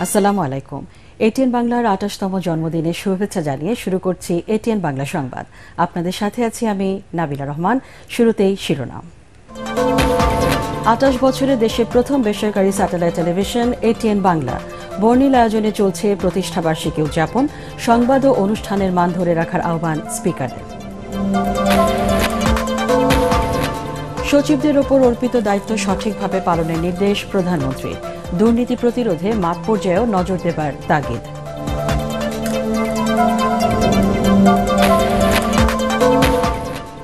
আসসালামু আলাইকুম। এটিএন বাংলার ২৮তম জন্মদিনে শুভেচ্ছা জানিয়ে শুরু করছি এটিএন বাংলা সংবাদ। আপনাদের সাথে আছি আমি নাবিলা রহমান। শুরুতেই শিরোনাম। ২৮ বছরে দেশের প্রথম বেসরকারি স্যাটেলাইট টেলিভিশন এটিএন বাংলা। বর্ণিল আয়োজনে চলছে প্রতিষ্ঠাবার্ষিকী উদযাপন। সংবাদ ও অনুষ্ঠানের মান ধরে রাখার আহ্বান স্পিকারের। সচিবদের ওপর অর্পিত দায়িত্ব সঠিকভাবে পালনের নির্দেশ প্রধানমন্ত্রী। দুর্নীতি প্রতিরোধে মাঠ পর্যায়েও নজর দেবার তাগিদ।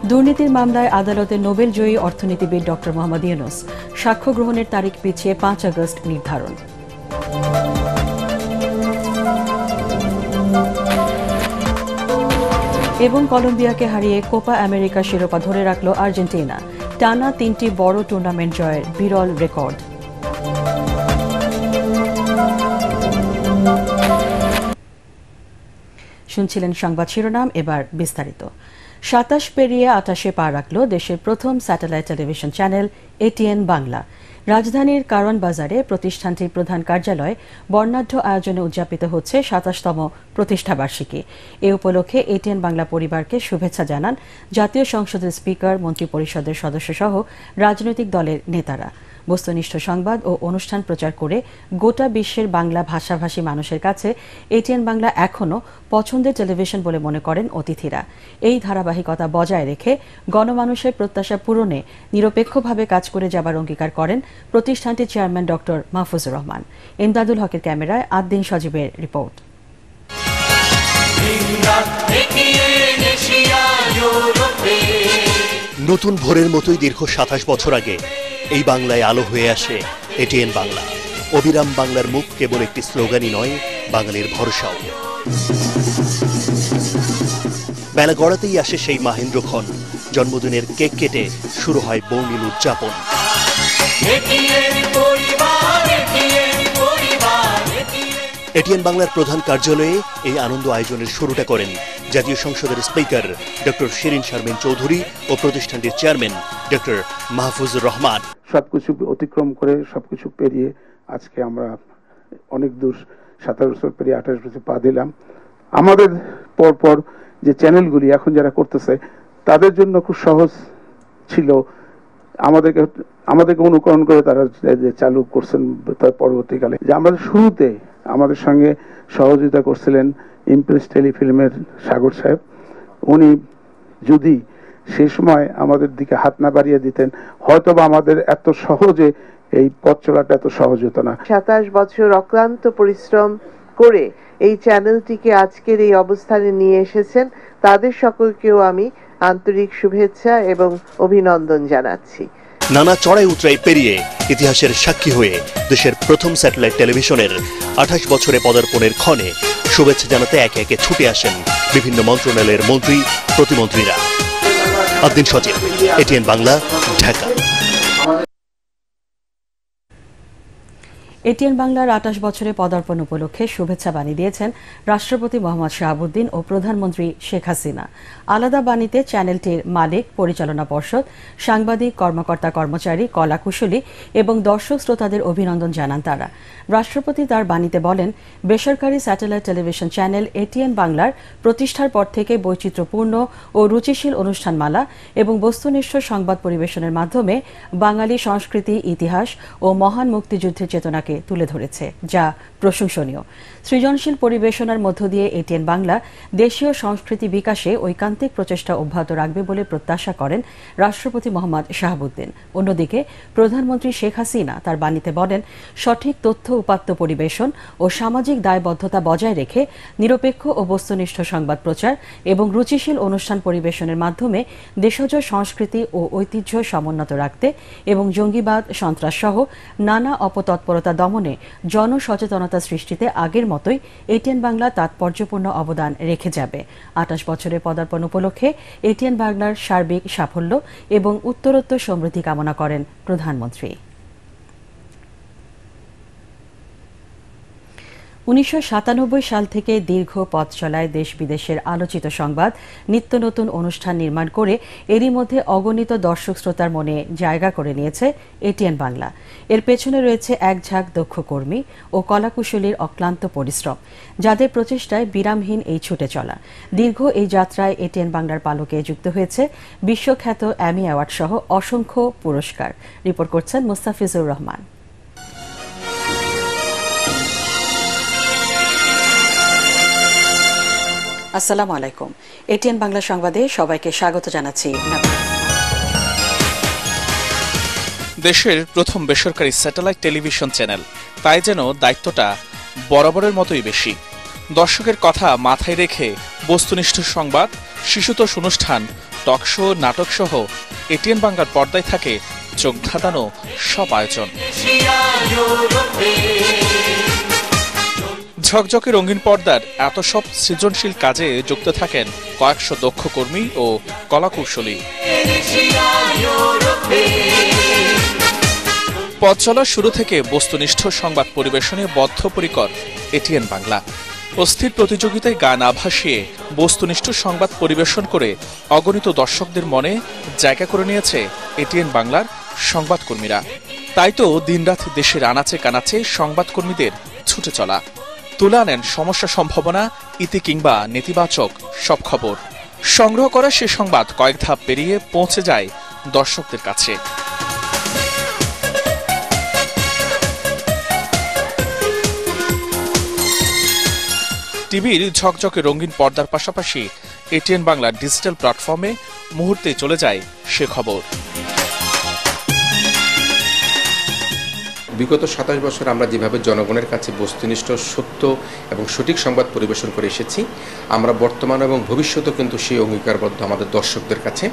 দুর্নীতির মামলায় আদালতে নোবেল জয়ী অর্থনীতিবিদ ড মোহাম্মদ ইউনূস। সাক্ষ্য গ্রহণের তারিখ পিছিয়ে ৫ আগস্ট নির্ধারণ। এবং কলম্বিয়াকে হারিয়ে কোপা আমেরিকা শিরোপা ধরে রাখল আর্জেন্টিনা। টানা ৩টি বড় টুর্নামেন্ট জয়ের বিরল রেকর্ড। শুনছিলেন সংবাদ শিরোনাম, এবার বিস্তারিত। ২৭ পেরিয়ে ২৮-এ পা রাখল দেশের প্রথম satellite television channel ATN Bangla. রাজধানীর কারওয়ান বাজারে প্রতিষ্ঠানটির প্রধান কার্যালয়ে বর্ণাঢ্য আয়োজনে উদযাপিত হচ্ছে ২৭তম প্রতিষ্ঠাবার্ষিকী। এ উপলক্ষে এটিএন বাংলা পরিবারকে শুভেচ্ছা জানান জাতীয় সংসদের স্পিকার, মন্ত্রিপরিষদের সদস্যসহ রাজনৈতিক দলের নেতারা। বস্তুনিষ্ঠ সংবাদ ও অনুষ্ঠান প্রচার করে গোটা বিশ্বের বাংলা ভাষাভাষী মানুষের কাছে এটিএন বাংলা এখনও পছন্দের টেলিভিশন বলে মনে করেন অতিথিরা। এই ধারাবাহিকতা বজায় রেখে গণমানুষের প্রত্যাশা পূরণে নিরপেক্ষভাবে কাজ করে যাবার অঙ্গীকার করেন প্রতিষ্ঠানটির চেয়ারম্যান ড মাহফুজুর রহমান। ইমদাদুল হকের ক্যামেরায় আদ্দিন সজীবের রিপোর্ট। নতুন ভোরের মতোই দীর্ঘ ২৭ বছর আগে এই বাংলায় আলো হয়ে আসে এটিএন বাংলা। অবিরাম বাংলার মুখ কেবল একটি স্লোগানই নয়, বাঙালির ভরসাও। বেলা গড়াতেই আসে সেই মাহেন্দ্রক্ষণ। জন্মদিনের কেক কেটে শুরু হয় বর্ণিল উদযাপন। এটিএন বাংলার প্রধান কার্যালয়ে এই আনন্দ আয়োজনের শুরুটা করেন জাতীয় সংসদের স্পিকার ড শিরিন শারমিন চৌধুরী ও প্রতিষ্ঠানটির চেয়ারম্যান ড মাহফুজুর রহমান। সবকিছু অতিক্রম করে সবকিছু পেরিয়ে আজকে আমরা অনেক দূর ২৭ বছর পেরিয়ে ২৮ বছর পা দিলাম। আমাদের পরপর যে চ্যানেলগুলি এখন যারা করতেছে তাদের জন্য খুব সহজ ছিল, আমাদেরকে অনুকরণ করে তারা যে চালু করছেন তার পরবর্তীকালে। যে আমরা শুরুতে আমাদের সঙ্গে সহযোগিতা করছিলেন ইমপ্রেস টেলিফিল্মের সাগর সাহেব। উনি যদি সেই সময় আমাদের দিকে হাত না বাড়িয়ে দিতেন হয়তোবা আমাদের এত সহজে এই পথ চলাটা এত সহজ হতো না। ২৭ বছর অক্লান্ত পরিশ্রম করে এই চ্যানেলটিকে আজকের এই অবস্থানে নিয়ে এসেছেন, তাদের সকলকেও আমি আন্তরিক শুভেচ্ছা এবং অভিনন্দন জানাচ্ছি। নানা চড়াই উতরাই পেরিয়ে ইতিহাসের সাক্ষী হয়ে দেশের প্রথম স্যাটেলাইট টেলিভিশনের ২৮ বছরে পদার্পণের ক্ষণে শুভেচ্ছা জানাতে একে একে ছুটে আসেন বিভিন্ন মন্ত্রণালয়ের মন্ত্রী, প্রতিমন্ত্রীরা। আদ্দিন সজীব, এটিএন বাংলা, ঢাকা। এটিএন বাংলার ২৮ বছরে পদার্পণ উপলক্ষে শুভেচ্ছা বাণী দিয়েছেন রাষ্ট্রপতি মোহাম্মদ শাহাবুদ্দিন ও প্রধানমন্ত্রী শেখ হাসিনা। আলাদা বাণীতে চ্যানেলটির মালিক, পরিচালনা পর্ষদ, সাংবাদিক, কর্মকর্তা কর্মচারী, কলাকুশলী এবং দর্শক শ্রোতাদের অভিনন্দন জানান তারা। রাষ্ট্রপতি তার বাণীতে বলেন, বেসরকারি স্যাটেলাইট টেলিভিশন চ্যানেল এটিএন বাংলার প্রতিষ্ঠার পর থেকে বৈচিত্র্যপূর্ণ ও রুচিশীল অনুষ্ঠানমালা এবং বস্তুনিষ্ঠ সংবাদ পরিবেশনের মাধ্যমে বাঙালি সংস্কৃতি, ইতিহাস ও মহান মুক্তিযুদ্ধের চেতনাকে তুলে ধরেছে, যা প্রশংসনীয়। সৃজনশীল পরিবেশনার মধ্য দিয়ে এটিএন বাংলা দেশীয় সংস্কৃতি বিকাশে ঐকান্তিক প্রচেষ্টা অব্যাহত রাখবে বলে প্রত্যাশা করেন রাষ্ট্রপতি মোহাম্মদ শাহাবুদ্দিন। অন্যদিকে প্রধানমন্ত্রী শেখ হাসিনা তার বাণীতে বলেন, সঠিক তথ্য উপাত্ত পরিবেশন ও সামাজিক দায়বদ্ধতা বজায় রেখে নিরপেক্ষ ও বস্তুনিষ্ঠ সংবাদ প্রচার এবং রুচিশীল অনুষ্ঠান পরিবেশনের মাধ্যমে দেশজ সংস্কৃতি ও ঐতিহ্য সমুন্নত রাখতে এবং জঙ্গিবাদ, সন্ত্রাস সহ নানা অপতৎপরতা দমনে জনসচেতনতা সৃষ্টিতে আগের মতোই এটিএন বাংলা তাৎপর্যপূর্ণ অবদান রেখে যাবে। ২৮ বছরের পদার্পণ উপলক্ষে এটিএন বাংলার সার্বিক সাফল্য এবং উত্তরোত্তর সমৃদ্ধি কামনা করেন প্রধানমন্ত্রী। 1997 সাল থেকে দীর্ঘ পথ চলায় দেশ বিদেশের আলোচিত সংবাদ, নিত্য নতুন অনুষ্ঠান নির্মাণ করে এরই মধ্যে অগণিত দর্শক শ্রোতার মনে জায়গা করে নিয়েছে এটিএন বাংলা। এর পেছনে রয়েছে এক ঝাঁক দক্ষ কর্মী ও কলাকুশলীর অক্লান্ত পরিশ্রম, যাদের প্রচেষ্টায় বিরামহীন এই ছুটে চলা। দীর্ঘ এই যাত্রায় এটিএন বাংলার পালকে যুক্ত হয়েছে বিশ্বখ্যাত অ্যামি অ্যাওয়ার্ড সহ অসংখ্য পুরস্কার। রিপোর্ট করছেন মুস্তাফিজুর রহমান। আসসালামু আলাইকুম। এটিএন বাংলা সংবাদে সবাইকে স্বাগত জানাচ্ছি। দেশের প্রথম বেসরকারি স্যাটেলাইট টেলিভিশন চ্যানেল, তাই যেন দায়িত্বটা বরাবরের মতোই বেশি। দর্শকের কথা মাথায় রেখে বস্তুনিষ্ঠ সংবাদ, শিশুতোষ অনুষ্ঠান, টকশো, নাটক সহ এটিএন বাংলার পর্দায় থাকে চোখ ধাঁধানো সব আয়োজন। ঝকঝকে রঙিন পর্দার এত সব সৃজনশীল কাজে যুক্ত থাকেন কয়েকশো দক্ষ কর্মী ও কলাকুশলী। পথ চলার শুরু থেকে বস্তুনিষ্ঠ সংবাদ পরিবেশনে বদ্ধপরিকর এটিএন বাংলা। অস্থির প্রতিযোগিতায় গান আভাসিয়ে বস্তুনিষ্ঠ সংবাদ পরিবেশন করে অগণিত দর্শকদের মনে জায়গা করে নিয়েছে এটিএন বাংলার সংবাদকর্মীরা। তাই তো দিনরাত দেশের আনাচে কানাচে সংবাদকর্মীদের ছুটে চলা। তুলে আনেন সমস্যা, সম্ভাবনা, ইতি কিংবা নেতিবাচক সব খবর। সংগ্রহ করা সে সংবাদ কয়েক ধাপ পেরিয়ে পৌঁছে যায় দর্শকদের কাছে। টিভির ঝকঝকে রঙিন পর্দার পাশাপাশি এটিএন বাংলার ডিজিটাল প্ল্যাটফর্মে মুহূর্তে চলে যায় সে খবর। বিগত 27 বছর আমরা যেভাবে জনগণের কাছে বস্তুনিষ্ঠ, সত্য এবং সঠিক সংবাদ পরিবেশন করে এসেছি, আমরা বর্তমান এবং ভবিষ্যতেও কিন্তু সেই অঙ্গীকারবদ্ধ আমাদের দর্শকদের কাছে।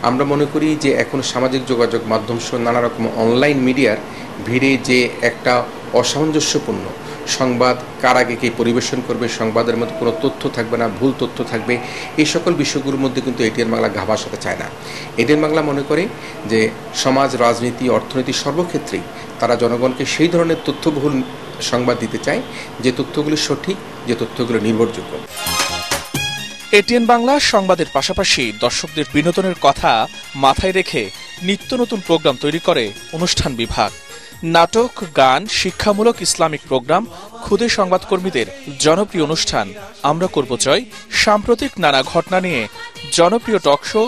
আমরা মনে করি যে এখন সামাজিক যোগাযোগ মাধ্যম সহ নানা রকম অনলাইন মিডিয়ার ভিড়ে যে একটা অসামঞ্জস্যপূর্ণ সংবাদ, কার আগে কে পরিবেশন করবে, সংবাদের মধ্যে কোনো তথ্য থাকবে না, ভুল তথ্য থাকবে, এই সকল বিষয়গুলোর মধ্যে কিন্তু এটিএন বাংলা ঘা ভাসাতে চায় না। এটিএন বাংলা মনে করে যে সমাজ, রাজনীতি, অর্থনীতি সর্বক্ষেত্রেই তারা জনগণকে সেই ধরনের তথ্যবহুল সংবাদ দিতে চায় যে তথ্যগুলি সঠিক, যে তথ্যগুলো নির্ভরযোগ্য। এটিএন বাংলা সংবাদের পাশাপাশি দর্শকদের বিনোদনের কথা মাথায় রেখে নিত্য নতুন প্রোগ্রাম তৈরি করে অনুষ্ঠান বিভাগ। নাটক, গান, শিক্ষামূলক ইসলামিক প্রোগ্রাম, ক্ষুদে সংবাদকর্মীদের জনপ্রিয় অনুষ্ঠান আমরা করব জয়, সাম্প্রতিক নানা ঘটনা নিয়ে জনপ্রিয় টকশো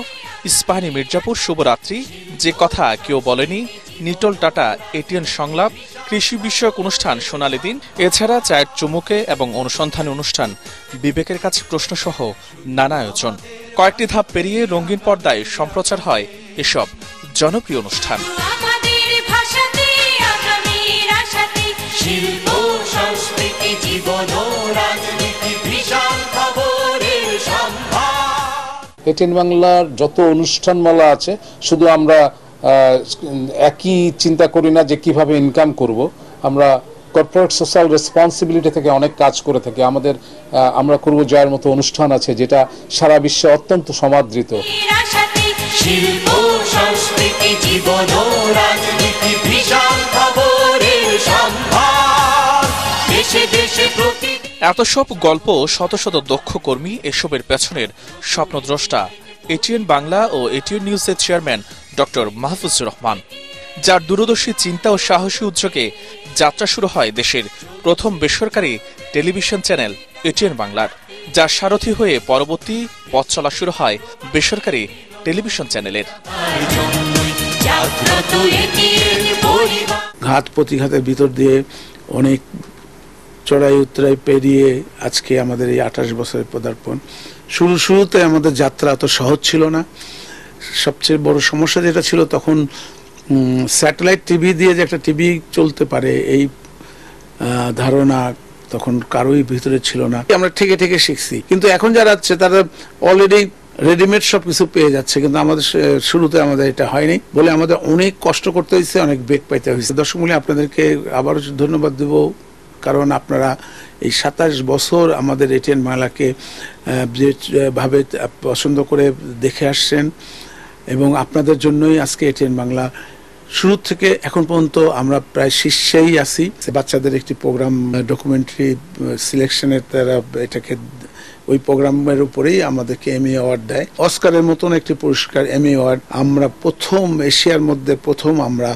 ইস্পাহানি মির্জাপুর, শুভরাত্রি, যে কথা কেউ বলেনি, নিটল টাটা, এটিএন সংলাপ, কৃষি বিষয়ক অনুষ্ঠান সোনালী দিন, এছাড়া চায়ের চুমুকে এবং অনুসন্ধানী অনুষ্ঠান বিবেকের কাছে প্রশ্ন সহ নানা আয়োজন। কয়েকটি ধাপ পেরিয়ে রঙিন পর্দায় সম্প্রচার হয় এসব জনপ্রিয় অনুষ্ঠান। শিল্প, সংস্কৃতি, জীবন ও রাজনীতি, বিশাল খবরের সম্ভার। এটিএন বাংলার যত অনুষ্ঠানমালা আছে, শুধু আমরা একই চিন্তা করি না যে কিভাবে ইনকাম করব, আমরা কর্পোরেট সোশ্যাল রেসপন্সিবিলিটি থেকে অনেক কাজ করে থাকি। আমরা করব জয়ের মতো অনুষ্ঠান আছে যেটা সারা বিশ্বে অত্যন্ত সমাদৃত। শিল্প, সংস্কৃতি, জীবন ও রাজনীতি, বিশাল খবরের সম্ভার, দেশে দেশে প্রতি। এত সব গল্প, শত শত দক্ষ কর্মী, এসবের পেছনের স্বপ্নদ্রষ্টা এটিএন বাংলা ও এটিএন নিউজের চেয়ারম্যান ডক্টর মাহফুজুর রহমান, যার দূরদর্শী চিন্তা ও সাহসী উদ্যোগে যাত্রা শুরু হয় দেশের প্রথম বেসরকারি টেলিভিশন চ্যানেল এটিএন বাংলার, যার সারথি হয়ে পরবর্তী পথ চলা শুরু হয় বেসরকারি টেলিভিশন চ্যানেলের। ঘাত প্রতিঘাতের ভিতর দিয়ে অনেক চড়াই উতরাই পেরিয়ে আজকে আমাদের এই 28 বছরের পদার্পণ। শুরুতে আমাদের যাত্রা অত সহজ ছিল না। সবচেয়ে বড় সমস্যা যেটা ছিল, তখন স্যাটেলাইট টিভি দিয়ে যে একটা টিভি চলতে পারে এই ধারণা তখন কারোই ভিতরে ছিল না। আমরা ঠেকে ঠেকে শিখছি, কিন্তু এখন যারা আছে তারা অলরেডি রেডিমেড সবকিছু পেয়ে যাচ্ছে, কিন্তু আমাদের শুরুতে আমাদের এটা হয়নি বলে আমাদের অনেক কষ্ট করতে হয়েছে, অনেক বেগ পাইতে হয়েছে। দর্শক মূল্যে আপনাদেরকে আবারও ধন্যবাদ দেব, কারণ আপনারা এই 27 বছর আমাদের এটিএন বাংলাকে যেভাবে পছন্দ করে দেখে আসছেন, এবং আপনাদের জন্যই আজকে এটিএন বাংলা শুরু থেকে এখন পর্যন্ত আমরা প্রায় শীর্ষেই আছি। বাচ্চাদের একটি প্রোগ্রাম ডকুমেন্টারি সিলেকশনের তারা এটাকে ওই প্রোগ্রামের উপরেই আমাদেরকে এমি অ্যাওয়ার্ড দেয়। অস্কারের মতন একটি পুরস্কার এমি অ্যাওয়ার্ড আমরা প্রথম এশিয়ার মধ্যে প্রথম আমরা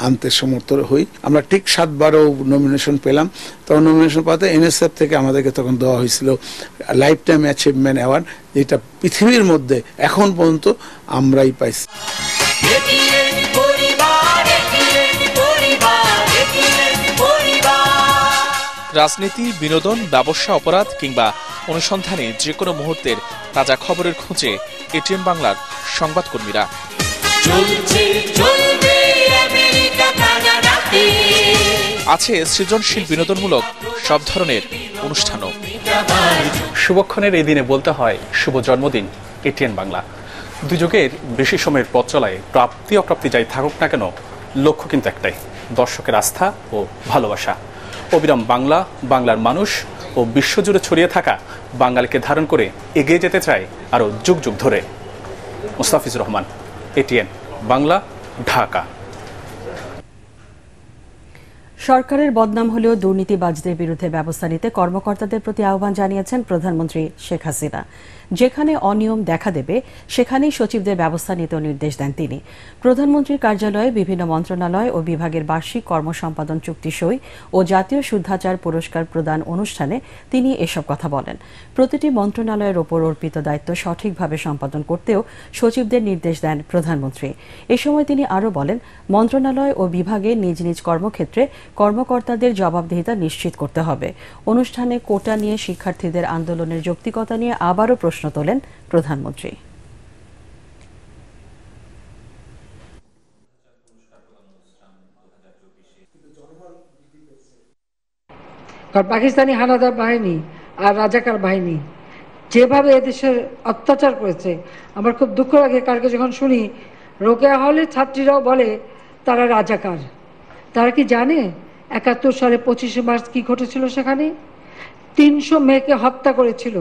আনতে সমর্থ হই। আমরা ঠিক 7 বারও নমিনেশন পেলাম। তখন নমিনেশন পাতে এনএসএফ থেকে আমাদেরকে তখন দেওয়া হয়েছিল লাইফ টাইম অ্যাচিভমেন্ট অ্যাওয়ার্ড, যেটা পৃথিবীর মধ্যে এখন পর্যন্ত আমরাই পাইছি। রাজনীতি, বিনোদন, ব্যবসা, অপরাধ কিংবা অনুসন্ধানে যে কোনো মুহূর্তের তাজা খবরের খোঁজে এটিএন বাংলার সংবাদকর্মীরা। আছে সৃজনশীল বিনোদনমূলক সব ধরনের অনুষ্ঠানও। শুভক্ষণের এই দিনে বলতে হয় শুভ জন্মদিন এটিএন বাংলা। দুযুগের বেশি সময়ের পথ চলায় প্রাপ্তি অপ্রাপ্তি যাই থাকুক না কেন, লক্ষ্য কিন্তু একটাই, দর্শকের আস্থা ও ভালোবাসা। অবিরাম বাংলা, বাংলার মানুষ ও বিশ্বজুড়ে ছড়িয়ে থাকা বাঙালিকে ধারণ করে এগিয়ে যেতে চায় আরও যুগ যুগ ধরে। মুস্তাফিজুর রহমান, এটিএন বাংলা, ঢাকা। সরকারের বদনাম হলেও দুর্নীতিবাজদের বিরুদ্ধে ব্যবস্থা নিতে কর্মকর্তাদের প্রতি আহ্বান জানিয়েছেন প্রধানমন্ত্রী শেখ হাসিনা। যেখানে অনিয়ম দেখা দেবে সেখানেই সচিবদের ব্যবস্থা নিতেও নির্দেশ দেন তিনি। প্রধানমন্ত্রীর কার্যালয়ে বিভিন্ন মন্ত্রণালয় ও বিভাগের বার্ষিক কর্মসম্পাদন চুক্তি সই ও জাতীয় শুদ্ধাচার পুরস্কার প্রদান অনুষ্ঠানে তিনি এসব কথা বলেন। প্রতিটি মন্ত্রণালয়ের ওপর অর্পিত দায়িত্ব সঠিকভাবে সম্পাদন করতেও সচিবদের নির্দেশ দেন প্রধানমন্ত্রী। এ সময় তিনি আরও বলেন, মন্ত্রণালয় ও বিভাগে নিজ নিজ কর্মক্ষেত্রে কর্মকর্তাদের জবাবদিহিতা নিশ্চিত করতে হবে। অনুষ্ঠানে কোটা নিয়ে শিক্ষার্থীদের আন্দোলনের যৌক্তিকতা নিয়ে আবারও প্রশ্ন তোলেন প্রধানমন্ত্রী। পাকিস্তানি হানাদার বাহিনী আর রাজাকার বাহিনী যেভাবে এদেশের অত্যাচার করেছে, আমার খুব দুঃখ লাগে। কালকে যখন শুনি রোকেয়া হলের ছাত্রীরাও বলে তারা রাজাকার। তারা কি জানে 71 সালে 25শে মার্চ কি ঘটেছিল? সেখানে 300 মেয়েকে হত্যা করেছিল,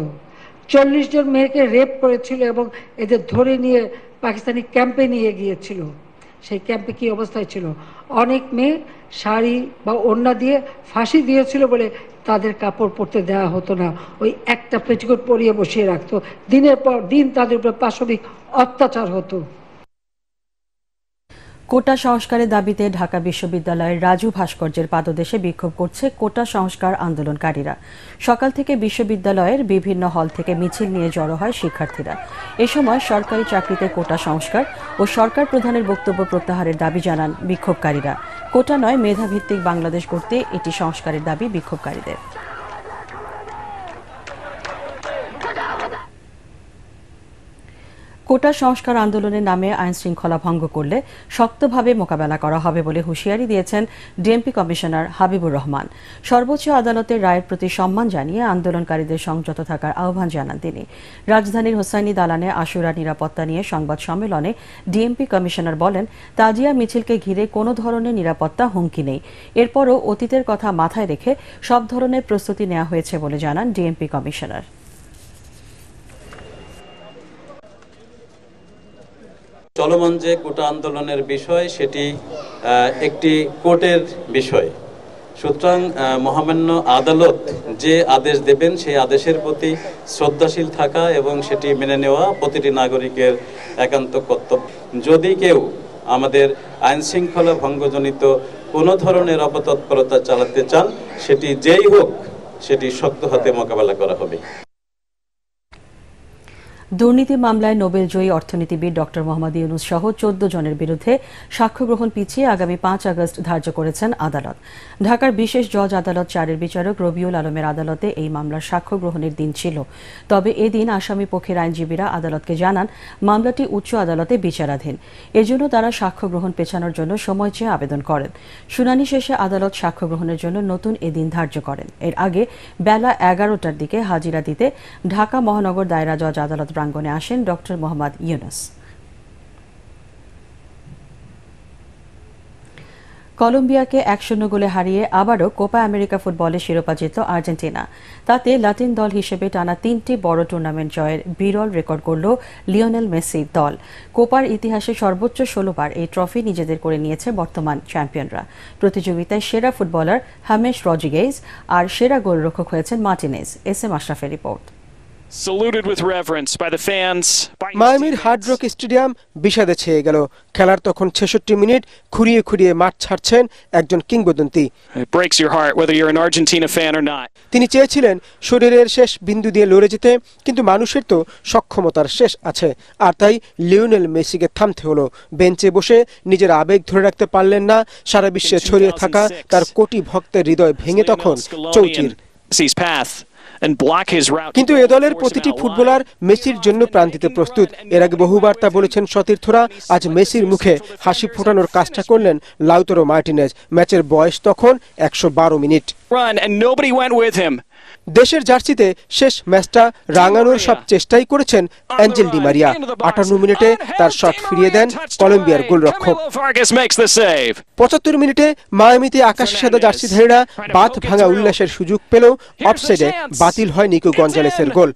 40 জন মেয়েকে রেপ করেছিল এবং এদের ধরে নিয়ে পাকিস্তানি ক্যাম্পে নিয়ে গিয়েছিল। সেই ক্যাম্পে কি অবস্থায় ছিল? অনেক মেয়ে শাড়ি বা ওড়না দিয়ে ফাঁসি দিয়েছিল বলে তাদের কাপড় পরতে দেওয়া হতো না, ওই একটা পেটিকোট পরিয়ে বসিয়ে রাখতো। দিনের পর দিন তাদের উপর পাশবিক অত্যাচার হতো। কোটা সংস্কারের দাবিতে ঢাকা বিশ্ববিদ্যালয়ের রাজু ভাস্কর্যের পাদদেশে বিক্ষোভ করছে কোটা সংস্কার আন্দোলনকারীরা। সকাল থেকে বিশ্ববিদ্যালয়ের বিভিন্ন হল থেকে মিছিল নিয়ে জড়ো হয় শিক্ষার্থীরা। এ সময় সরকারি চাকরিতে কোটা সংস্কার ও সরকার প্রধানের বক্তব্য প্রত্যাহারের দাবি জানান বিক্ষোভকারীরা। কোটা নয়, মেধাভিত্তিক বাংলাদেশ করতে এটি সংস্কারের দাবি বিক্ষোভকারীদের। কোটা সংস্কার আন্দোলনের নামে আইন শৃঙ্খলা ভঙ্গ করলে শক্তভাবে মোকাবেলা করা হবে বলে হুঁশিয়ারি দিয়েছেন ডিএমপি কমিশনার হাবিবুর রহমান। সর্বোচ্চ আদালতের রায়ের প্রতি সম্মান জানিয়ে আন্দোলনকারীদের সংযত থাকার আহ্বান জানান তিনি। রাজধানীর হোসাইনি দালানে আশুরা নিরাপত্তা নিয়ে সংবাদ সম্মেলনে ডিএমপি কমিশনার বলেন, তাজিয়া মিছিলকে ঘিরে কোনো ধরনের নিরাপত্তা হুমকি নেই। এরপরও অতীতের কথা মাথায় রেখে সব ধরনের প্রস্তুতি নেওয়া হয়েছে বলে জানান ডিএমপি কমিশনার। চলমান যে কোটা আন্দোলনের বিষয়, সেটি একটি কোর্টের বিষয়। সুতরাং মহামান্য আদালত যে আদেশ দেবেন সেই আদেশের প্রতি শ্রদ্ধাশীল থাকা এবং সেটি মেনে নেওয়া প্রতিটি নাগরিকের একান্ত কর্তব্য। যদি কেউ আমাদের আইন শৃঙ্খলা ভঙ্গজনিত কোনো ধরনের অপতৎপরতা চালাতে চান, সেটি যেই হোক, সেটি শক্ত হাতে মোকাবেলা করা হবে। দুর্নীতি মামলায় নোবেলজয়ী অর্থনীতিবিদ ডক্টর মোহাম্মদ ইউনূস সহ 14 জনের বিরুদ্ধে সাক্ষ্য গ্রহণ পিছিয়ে আগামী 5 আগস্ট ধার্য করেছেন আদালত। ঢাকার বিশেষ জজ আদালত 4-এর বিচারক রবিউল আলমের আদালতে এই মামলার সাক্ষ্য গ্রহণের দিন ছিল। তবে এদিন আসামি পক্ষের আইনজীবীরা আদালতকে জানান মামলাটি উচ্চ আদালতে বিচারাধীন। এজন্য তারা সাক্ষ্য গ্রহণ পেছানোর জন্য সময় চেয়ে আবেদন করেন। শুনানি শেষে আদালত সাক্ষ্য গ্রহণের জন্য নতুন এদিন ধার্য করেন। এর আগে বেলা 11টার দিকে হাজিরা দিতে ঢাকা মহানগর দায়রা জজ আদালত প্রাঙ্গণে আসেন ডক্টর মোহাম্মদ ইউনূস। কলম্বিয়াকে 1-0 গোলে হারিয়ে আবারও কোপা আমেরিকা ফুটবলের শিরোপা জিতল আর্জেন্টিনা। তাতে লাতিন দল হিসেবে টানা 3টি বড় টুর্নামেন্ট জয়ের বিরল রেকর্ড করল লিওনেল মেসির দল। কোপার ইতিহাসে সর্বোচ্চ 16 বার এই ট্রফি নিজেদের করে নিয়েছে বর্তমান চ্যাম্পিয়নরা। প্রতিযোগিতায় সেরা ফুটবলার হামেস রড্রিগেজ আর সেরা গোলরক্ষক হয়েছেন মার্টিনেজ। এস এম আশরাফের রিপোর্ট। মায়ামির হার্ড রক স্টেডিয়াম বিষাদে ছেয়ে গেল। খেলার তখন 66 মিনিট খুঁড়িয়ে খুঁড়িয়ে মাঠ ছাড়ছেন একজন কিংবদন্তি। তিনি চেয়েছিলেন শরীরের শেষ বিন্দু দিয়ে লড়ে যেতে, কিন্তু মানুষের তো সক্ষমতার শেষ আছে, আর তাই লিওনেল মেসিকে থামতে হলো। বেঞ্চে বসে নিজের আবেগ ধরে রাখতে পারলেন না। সারা বিশ্বে ছড়িয়ে থাকা তার কোটি ভক্তের হৃদয় ভেঙে তখন চৌচির। কিন্তু এ দলের প্রতিটি ফুটবলার মেসির জন্য প্রাণ দিতে প্রস্তুত। এর আগে বহুবার তা বলেছেন সতীর্থরা। আজ মেসির মুখে হাসি ফোটানোর কাজটা করলেন লাউতারো মার্টিনেজ। ম্যাচের বয়স তখন 112 মিনিট। দেশের জার্সিতে শেষ ম্যাচটা রাঙানোর সব চেষ্টাই করেছেন অ্যাঞ্জেল ডি মারিয়া। 58 মিনিটে তার শট ফিরিয়ে দেন কলম্বিয়ার গোলরক্ষক। 75 মিনিটে মায়ামিতে আকাশি সাদা জার্সিধারীরা বাঁধ ভাঙা উল্লাসের সুযোগ পেলেও অফসাইডে বাতিল হয় নিকো গঞ্জালেসের গোল।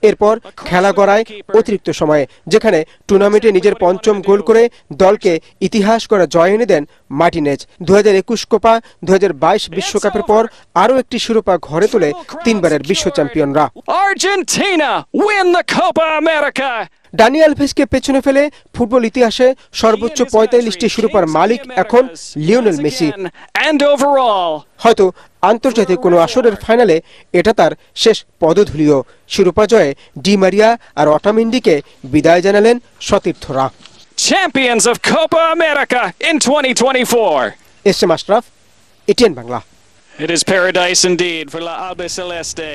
এরপর খেলা গড়ায় অতিরিক্ত সময়ে, যেখানে টুর্নামেন্টে নিজের 5ম গোল করে দলকে ইতিহাস করা জয় এনে দেন মার্টিনেজ। 2021 কোপা, 2022 বিশ্বকাপের পর আরও একটি শিরোপা ঘরে তোলে 3বারের বিশ্ব চ্যাম্পিয়নরা। Argentina win the Copa America. Dani আলভেজকে পেছনে ফেলে ফুটবল ইতিহাসে সর্বোচ্চ 45টি শিরোপার মালিক এখন লিওনেল মেসি। হয়তো আন্তর্জাতিক কোনো আসরের ফাইনালে এটা তার শেষ পদধূলিও। শিরোপা জয়ে ডি মারিয়া আর অটামেন্ডিকে বিদায় জানালেন সতীর্থরা। Champions of Copa America in 2024। S M Ashraf, ATN Bangla. It is paradise indeed for La Albiceleste.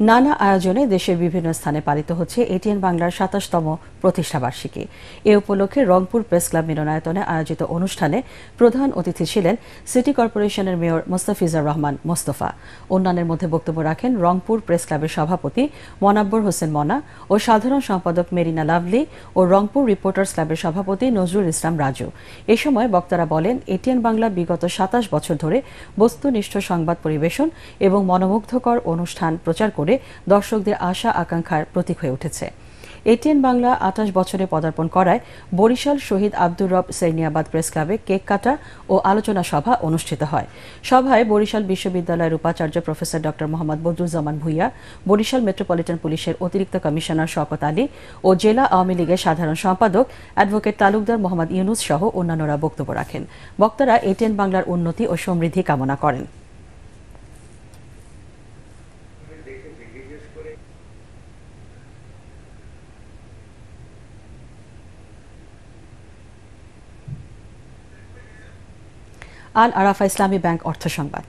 নানা আয়োজনে দেশের বিভিন্ন স্থানে পালিত হচ্ছে এটিএন বাংলার 27তম প্রতিষ্ঠাবার্ষিকী। এ উপলক্ষে রংপুর প্রেস ক্লাব মিলনায়তনে আয়োজিত অনুষ্ঠানে প্রধান অতিথি ছিলেন সিটি কর্পোরেশনের মেয়র মোস্তাফিজুর রহমান মোস্তফা। অন্যান্যের মধ্যে বক্তব্য রাখেন রংপুর প্রেস ক্লাবের সভাপতি মনাব্বর হোসেন মনা ও সাধারণ সম্পাদক মেরিনা লাভলি ও রংপুর রিপোর্টার্স ক্লাবের সভাপতি নজরুল ইসলাম রাজু। এ সময় বক্তারা বলেন, এটিএন বাংলা বিগত 27 বছর ধরে বস্তুনিষ্ঠ সংবাদ পরিবেশন এবং মনোমুগ্ধকর অনুষ্ঠান প্রচার করে দর্শকদের আশা আকাঙ্ক্ষার প্রতীক হয়ে উঠেছে। এটিএন বাংলা 28 বছরে পদার্পণ করায় বরিশাল শহীদ আব্দুর রব সেরনিয়াবাদ প্রেস ক্লাবে কেক কাটা ও আলোচনা সভা অনুষ্ঠিত হয়। সভায় বরিশাল বিশ্ববিদ্যালয়ের উপাচার্য professor doctor Mohammad Badruzzaman Bhuiyan, Barishal metropolitan পুলিশের অতিরিক্ত কমিশনার শওকত আলী ও জেলা আওয়ামী লীগের সাধারণ সম্পাদক অ্যাডভোকেট তালুকদার মোহাম্মদ ইউনুস সহ অন্যান্যরা বক্তব্য রাখেন। বক্তারা এটিএন বাংলার উন্নতি ও সমৃদ্ধি কামনা করেন। আল আরাফা ইসলামী ব্যাংক অর্থ সংবাদ।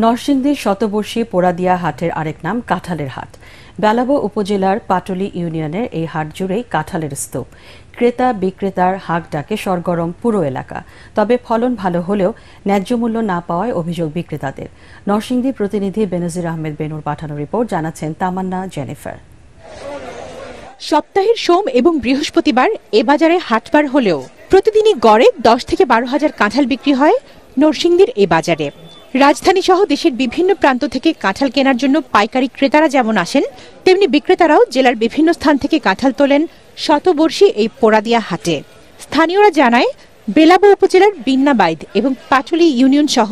নরসিংদীর শতবর্ষী পোড়াদিয়া হাটের আরেক নাম কাঁঠালের হাট। বেলাবো উপজেলার পাটলি ইউনিয়নের এই হাট জুড়েই কাঁঠালের স্তূপ। ক্রেতা বিক্রেতার হাঁক ডাকে সরগরম পুরো এলাকা। তবে ফলন ভালো হলেও ন্যায্য মূল্য না পাওয়ায় অভিযোগ বিক্রেতাদের। নরসিংদী প্রতিনিধি বেনজির আহমেদ বেনুর পাঠানো রিপোর্ট, জানাচ্ছেন তামান্না জেনিফার। সপ্তাহের সোম এবং বৃহস্পতিবার এ বাজারে হাটবার হলেও প্রতিদিনই গড়ে 10 থেকে 12 হাজার কাঁঠাল বিক্রি হয় নরসিংদীর এই বাজারে। রাজধানী সহ দেশের বিভিন্ন প্রান্ত থেকে কাঁঠাল কেনার জন্য পাইকারি ক্রেতারা যেমন আসেন, তেমনি বিক্রেতারাও জেলার বিভিন্ন স্থান থেকে কাঁঠাল তোলেন শতবর্ষী এই পোড়াদিয়া হাটে। স্থানীয়রা জানায়, বেলাবো উপজেলার বিন্নাবাইদ এবং পাটুলি ইউনিয়ন সহ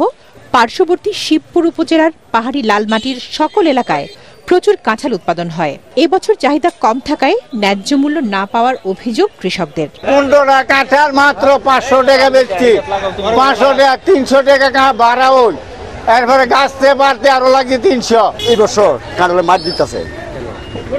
পার্শ্ববর্তী শিবপুর উপজেলার পাহাড়ি লালমাটির সকল এলাকায় প্রচুর কাঁঠাল উৎপাদন হয়। এবছর চাহিদা কম থাকায় ন্যায্য মূল্য না পাওয়ার অভিযোগ কৃষকদের। 15টা কাঁঠাল মাত্র 500 টাকা বেচছি, 500 টাকা 300 টাকা ভাড়া ওই, এরপরে গাছতে বাড়তে আরো লাগে 300। এই বছর কাঁঠালের মাছ দিতেছে,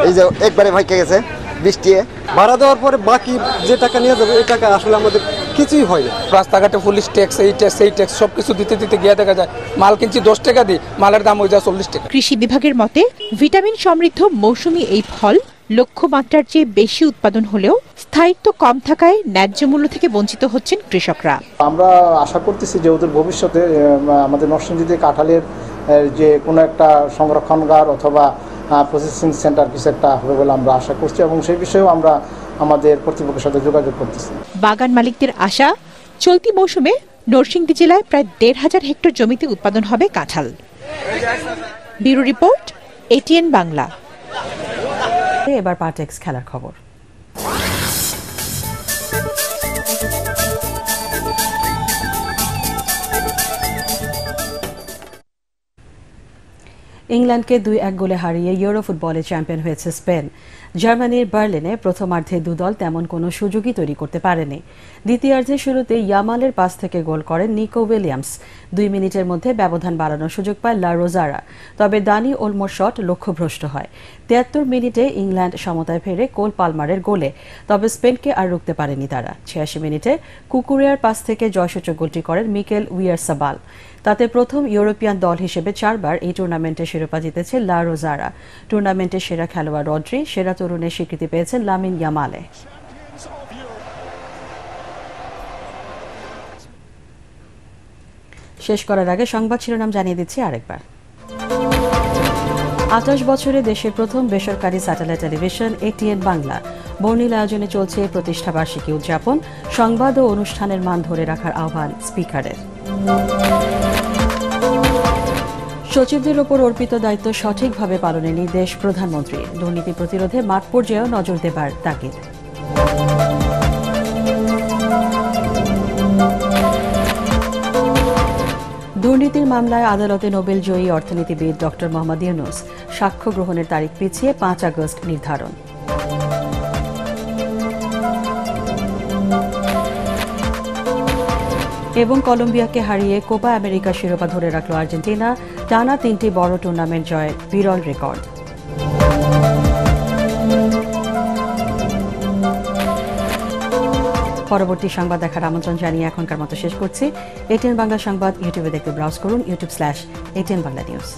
এই যে একবারে ভাইকে গেছে বৃষ্টি ভাড়া দেওয়ার পরে বাকি যে টাকা নিয়ে যাবে এই টাকা আসলে আমাদের কিছুই হয় না। রাস্তাঘাটে পুলিশ ট্যাক্স, এই ট্যাক্স সেই ট্যাক্স সবকিছু দিতে দিতে গিয়ে দেখা যায় মাল কিনছি 10 টাকা দিয়ে, মালের দাম হয়ে যায় 40 টাকা। কৃষি বিভাগের মতে ভিটামিন সমৃদ্ধ মৌসুমী এই ফল লক্ষ্যমাত্রার চেয়ে বেশি উৎপাদন হলেও স্থায়িত্ব কম থাকায় ন্যায্য মূল্য থেকে বঞ্চিত হচ্ছেন কৃষকরা। আমরা আশা করতেছি যে ওদের ভবিষ্যতে আমাদের নরসিংদীতে কাঁঠালের যে কোনো একটা সংরক্ষণগার অথবা প্রসেসিং সেন্টার কিছু একটা হবে বলে আমরা আশা করছি এবং সেই বিষয়েও আমরা আমাদের কর্তৃপক্ষের সাথে যোগাযোগ করতেছি। বাগান মালিকদের আশা, চলতি মৌসুমে নরসিংদী জেলায় প্রায় ১,৫০০ হেক্টর জমিতে উৎপাদন হবে কাঁঠাল। Bureau report, ATN Bangla. এবার পার্টেক্স খেলার খবর। ইংল্যান্ডকে ২-১ গোলে হারিয়ে ইউরো ফুটবলে চ্যাম্পিয়ন হয়েছে স্পেন। জার্মানির বার্লিনে প্রথমার্ধে দুদল তেমন কোনো সুযোগই তৈরি করতে পারেনি। দ্বিতীয়ার্ধের শুরুতে ইয়ামালের পাস থেকে গোল করেন নিকো উইলিয়ামস। ২ মিনিটের মধ্যে ব্যবধান বাড়ানোর সুযোগ পায় লা রোজারা, তবে দানি ওলমোর শট লক্ষ্যভ্রষ্ট হয়। ৭৩ মিনিটে ইংল্যান্ড সমতায় ফেরে কোল পালমারের গোলে, তবে স্পেনকে আর রুখতে পারেনি তারা। ৮৬ মিনিটে কুকুরিয়ার পাস থেকে জয়সূচক গোলটি করেন মিকেল উইয়ারসাবাল। তাতে প্রথম ইউরোপিয়ান দল হিসেবে ৪ বার এই টুর্নামেন্টের শিরোপা জিতেছে লা রোজারা। টুর্নামেন্টের সেরা খেলোয়াড় রড্রি, সেরা তরুণের স্বীকৃতি পেয়েছেন লামিন ইয়ামালে। শেষ করার আগে সংবাদ শিরোনাম জানিয়ে দিচ্ছি আরেকবার। ২৮ বছরে দেশের প্রথম বেসরকারি স্যাটেলাইট টেলিভিশন এটিএন বাংলা। বর্ণিল আয়োজনে চলছে প্রতিষ্ঠাবার্ষিকী উদযাপন। সংবাদ ও অনুষ্ঠানের মান ধরে রাখার আহ্বান স্পিকারের। সচিবদের ওপর অর্পিত দায়িত্ব সঠিকভাবে পালনের নির্দেশ প্রধানমন্ত্রী। দুর্নীতি প্রতিরোধে মাঠ পর্যায়েও নজর দেবার তাগিদ। দুর্নীতির মামলায় আদালতে নোবেল জয়ী অর্থনীতিবিদ ডক্টর মোহাম্মদ ইউনূস। সাক্ষ্য গ্রহণের তারিখ পিছিয়ে ৫ আগস্ট নির্ধারণ। এবং কলম্বিয়াকে হারিয়ে কোপা আমেরিকা শিরোপা ধরে রাখল আর্জেন্টিনা। টানা ৩টি বড় টুর্নামেন্ট জয়ের বিরল রেকর্ড। পরবর্তী সংবাদ দেখার আমন্ত্রণ জানিয়ে এখনকার মতো শেষ করছি। এটিএন বাংলা সংবাদ ইউটিউবে দেখতে ব্রাউজ করুন, youtube/ATN Bangla News।